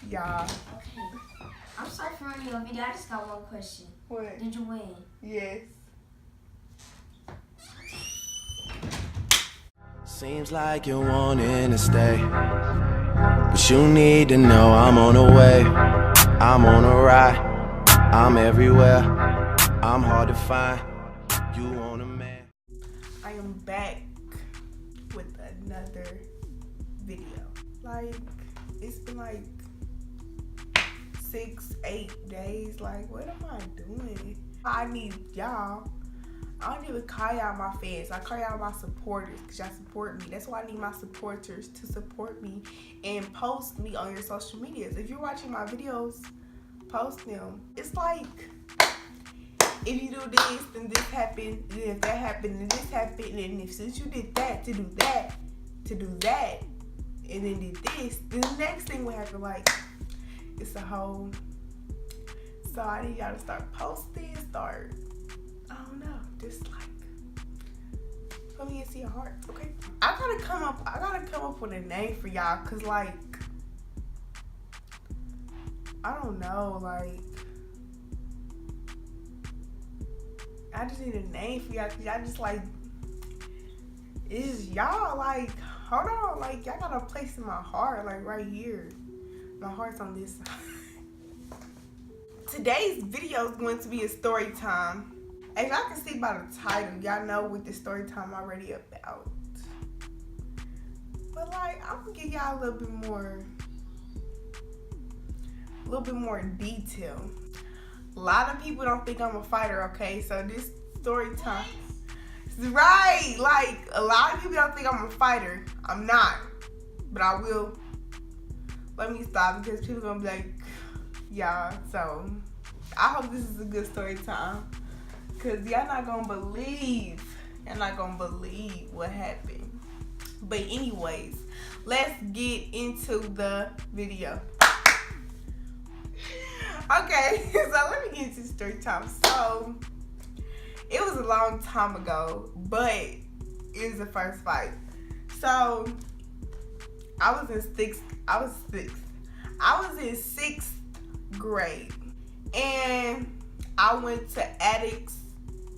Y'all. Okay. I'm sorry for running your video. I just got one question. What? Did you win? Yes. Seems like you're wanting to stay, but you need to know I'm on the way. I'm on a ride, I'm everywhere, I'm hard to find. You want a man. I am back with another video. Like, it's been like 6-8 days. Like, what am I doing? I need y'all. I don't even call y'all my fans. I call y'all my supporters because y'all support me. That's why I need my supporters to support me and post me on your social medias. If you're watching my videos, post them. It's like, if you do this, then this happened. Then if that happened, then this happened. And if since you did that, to do that, and then did this, then the next thing will happen. Like, it's a whole. So I need y'all to start posting, I don't know, just like put me and see your heart, okay? I gotta come up with a name for y'all, cause like I don't know, like I just need a name for y'all, cause y'all just like is y'all like hold on, like y'all got a place in my heart, like right here. My heart's on this side. Today's video is going to be a story time. As y'all can see by the title, y'all know what the story time already about. But like, I'm gonna give y'all a little bit more detail. A lot of people don't think I'm a fighter, okay? So this story time, right? Like, a lot of people don't think I'm a fighter. I'm not, but I will. Let me stop because people gonna be like, y'all. So I hope this is a good story time. Cause y'all not gonna believe what happened. But anyways, let's get into the video. Okay, so let me get into the story time. So it was a long time ago, but it was the first fight. So I was in sixth grade, and I went to Addicts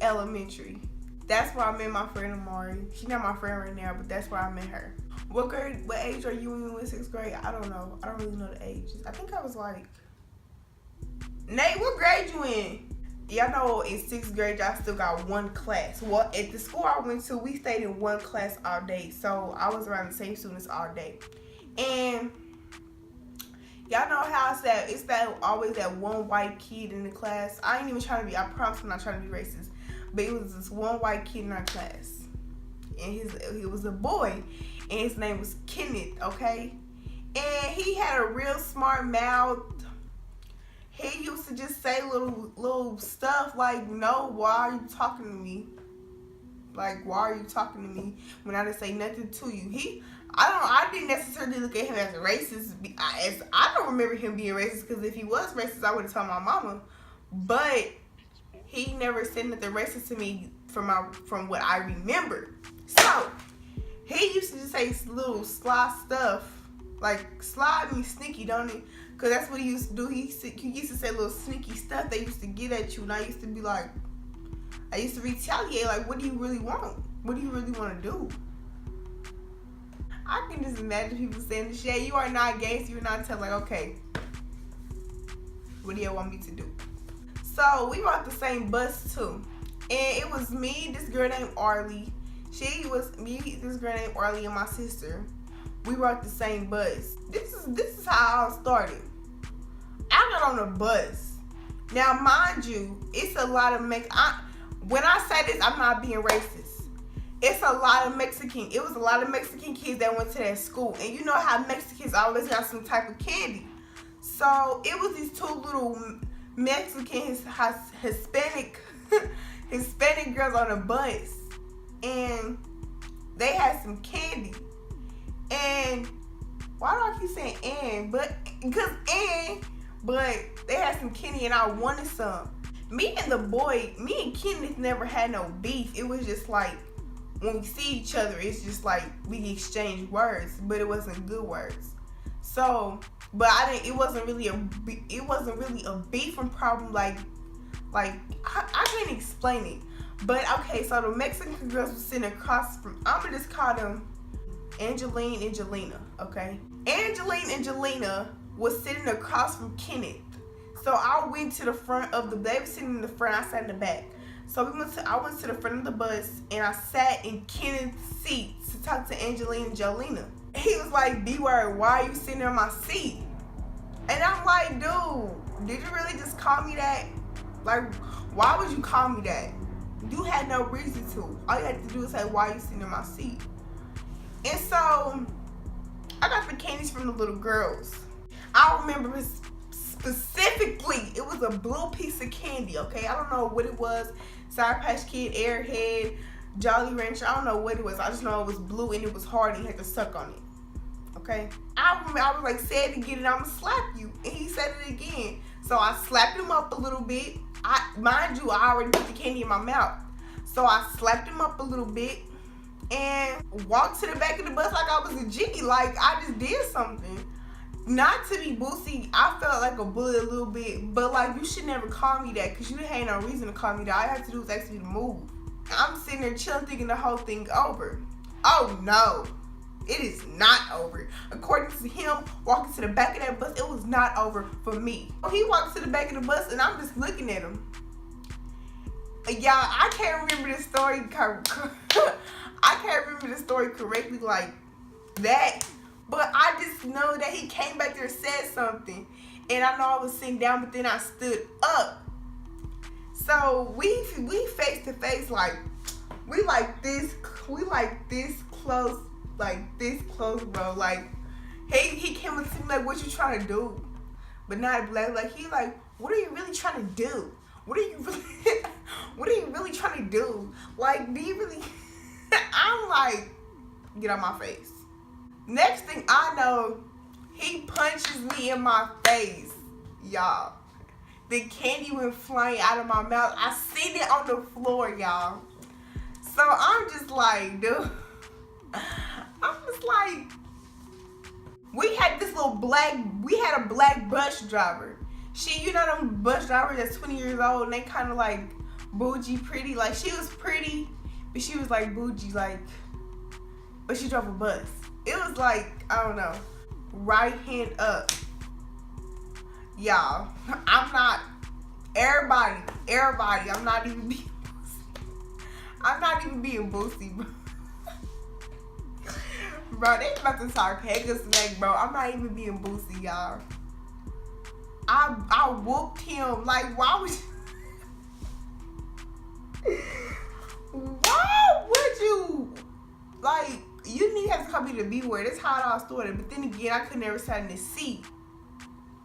Elementary. That's where I met my friend Amari. She's not my friend right now, but that's where I met her. What age are you in sixth grade? I don't know. I don't really know the ages. I think I was like, Nate, what grade you in? Y'all know in sixth grade, y'all still got one class. Well, at the school I went to, we stayed in one class all day. So I was around the same students all day. And y'all know how it's that always that one white kid in the class. I ain't even trying to be, I promise I'm not trying to be racist. But it was this one white kid in our class. And he was a boy. And his name was Kenneth, okay? And he had a real smart mouth. He used to just say little stuff like, no, why are you talking to me? Like, why are you talking to me when I didn't say nothing to you? I didn't necessarily look at him as a racist. I don't remember him being racist, because if he was racist, I would have told my mama. But he never said nothing racist to me from what I remember. So he used to just say little sly stuff. Like, sly means sneaky, don't he? Because that's what he used to do. He used to say little sneaky stuff that used to get at you. And I used to be like, I used to retaliate. Like, what do you really want? What do you really want to do? I can just imagine people saying this shit. You are not gay, so you're not telling, like, okay, what do you want me to do? So we rode the same bus too. And it was me, this girl named Arlie. She was me, this girl named Arlie, and my sister. We rode the same bus. This is how I started. I got on the bus. Now, mind you, it's a lot of when I say this, I'm not being racist. It's a lot of Mexican. It was a lot of Mexican kids that went to that school. And you know how Mexicans always got some type of candy. So it was these two little Mexican, Hispanic girls on the bus. And they had some candy. And why do I keep saying and? But they had some candy and I wanted some. Me and Kenneth never had no beef. It was just like, when we see each other, it's just like we exchange words, but it wasn't good words. So but it wasn't really a beefing problem. Like I can't explain it. But okay, so the Mexican girls were sitting across from, I'm gonna just call them Angeline and Jelena, okay? Angeline and Jelena was sitting across from Kenneth. So I went to the front of they were sitting in the front, I sat in the back. So I went to the front of the bus and I sat in Kenneth's seat to talk to Angeline and Jelena. He was like, B-word, why are you sitting in my seat? And I'm like, dude, did you really just call me that? Like, why would you call me that? You had no reason to. All you had to do is say, why are you sitting in my seat? And so, I got the candies from the little girls. I remember specifically, it was a blue piece of candy, okay? I don't know what it was. Sour Patch Kid, Airhead, Jolly Rancher, I don't know what it was. I just know it was blue and it was hard and you had to suck on it, okay? I remember I was like, say it again and I'm gonna slap you. And he said it again. So I slapped him up a little bit. Mind you, I already put the candy in my mouth. So I slapped him up a little bit and walked to the back of the bus like I was a G, like I just did something. Not to be boosy, I felt like a bully a little bit, but like you should never call me that because you ain't no reason to call me that. All you have to do is ask me to move. I'm sitting there chilling thinking the whole thing over. Oh no, it is not over. According to him, walking to the back of that bus, it was not over for me. He walked to the back of the bus and I'm just looking at him. Y'all, I can't remember the story. I can't remember the story correctly like that, but I just know that he came back there and said something, and I know I was sitting down, but then I stood up. So we face to face, like we like this close, bro. Like he came up to me like, "What you trying to do?" But not black. Like he like, "What are you really trying to do? What are you really trying to do? Like, do you really?" I'm like, get on my face. Next thing I know, he punches me in my face, y'all. The candy went flying out of my mouth. I seen it on the floor, y'all. So I'm just like, dude. I'm just like, we had a black bus driver. You know them bus drivers that's 20 years old and they kind of like bougie pretty. Like she was pretty, but she was like bougie, like, but she drove a bus. It was like, I don't know, right hand up. Y'all, I'm not, everybody, I'm not even being boosy, bro. Bro, they about to start Pegasus, bro. I'm not even being boosy, y'all. I whooped him. Like, why would you, like, you need to have to call me the B word. That's how it all started. But then again, I could never sit in the seat.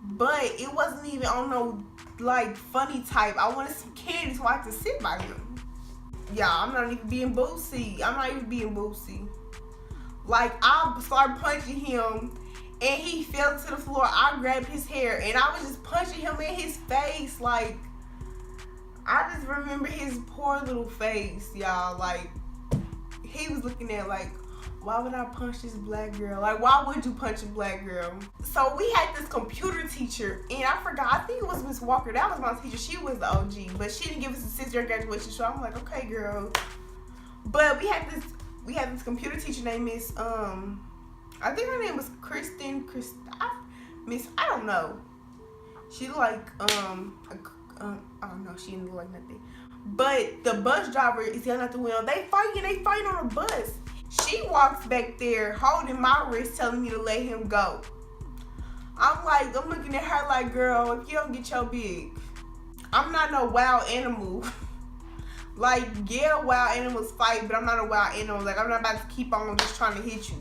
But it wasn't even on no, like, funny type. I wanted some candy, so I had to sit by him. Yeah, I'm not even being boosy. Like, I started punching him, and he fell to the floor. I grabbed his hair, and I was just punching him in his face. Like, I just remember his poor little face, y'all. Like, he was looking at like, why would I punch this black girl? Like, why would you punch a black girl? So we had this computer teacher, and I forgot, I think it was Miss Walker. That was my teacher. She was the OG, but she didn't give us a 6th grade graduation, so I'm like, okay, girl. But we had this computer teacher named Miss, I think her name was I don't know. She like, I don't know, she didn't look like nothing. But the bus driver is yelling at the wheel. They fighting on the bus. She walks back there holding my wrist, telling me to let him go. I'm looking at her like, girl, if you don't get your big, I'm not no wild animal. Like, yeah, wild animals fight, but I'm not a wild animal. Like, I'm not about to keep on just trying to hit you.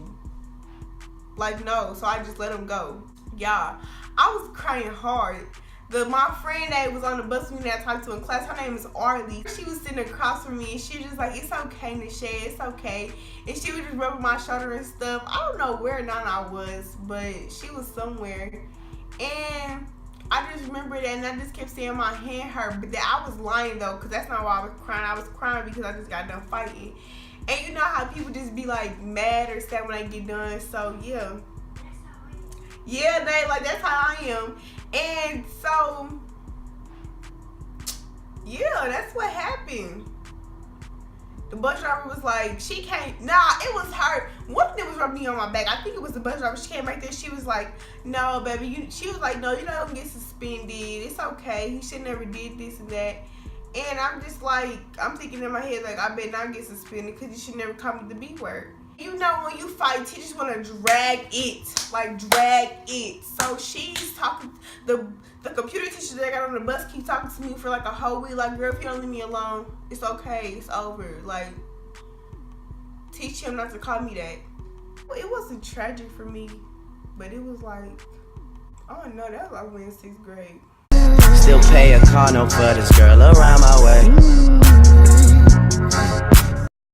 Like, no. So I just let him go. Y'all, I was crying hard. My friend that was on the bus with me that I talked to in class, her name is Arlie. She was sitting across from me, and she was just like, it's okay, Nisha, it's okay. And she was just rubbing my shoulder and stuff. I don't know where I was, but she was somewhere. And I just remember that, and I just kept saying my hand hurt. But I was lying, though, because that's not why I was crying. I was crying because I just got done fighting. And you know how people just be, like, mad or sad when I get done. So, yeah. Yeah, they like that's how I am. And so yeah, that's what happened. The bus driver was like, she can't. Nah, it was her. One thing was rubbing me on my back. I think it was the bus driver. She came right there. She was like, no, baby. She was like, no, you're not gonna get suspended. It's okay. He should never did this and that. And I'm just like, I'm thinking in my head like, I better not get suspended because you should never call me the B word. You know, when you fight, teachers want to drag it, like drag it. So she's talking. The computer teacher that I got on the bus keep talking to me for like a whole week. Like, girl, if you don't leave me alone, it's okay. It's over. Like, teach him not to call me that. It wasn't tragic for me, but it was like, oh no, that was like when in 6th grade. Still pay a car note for this girl around my way.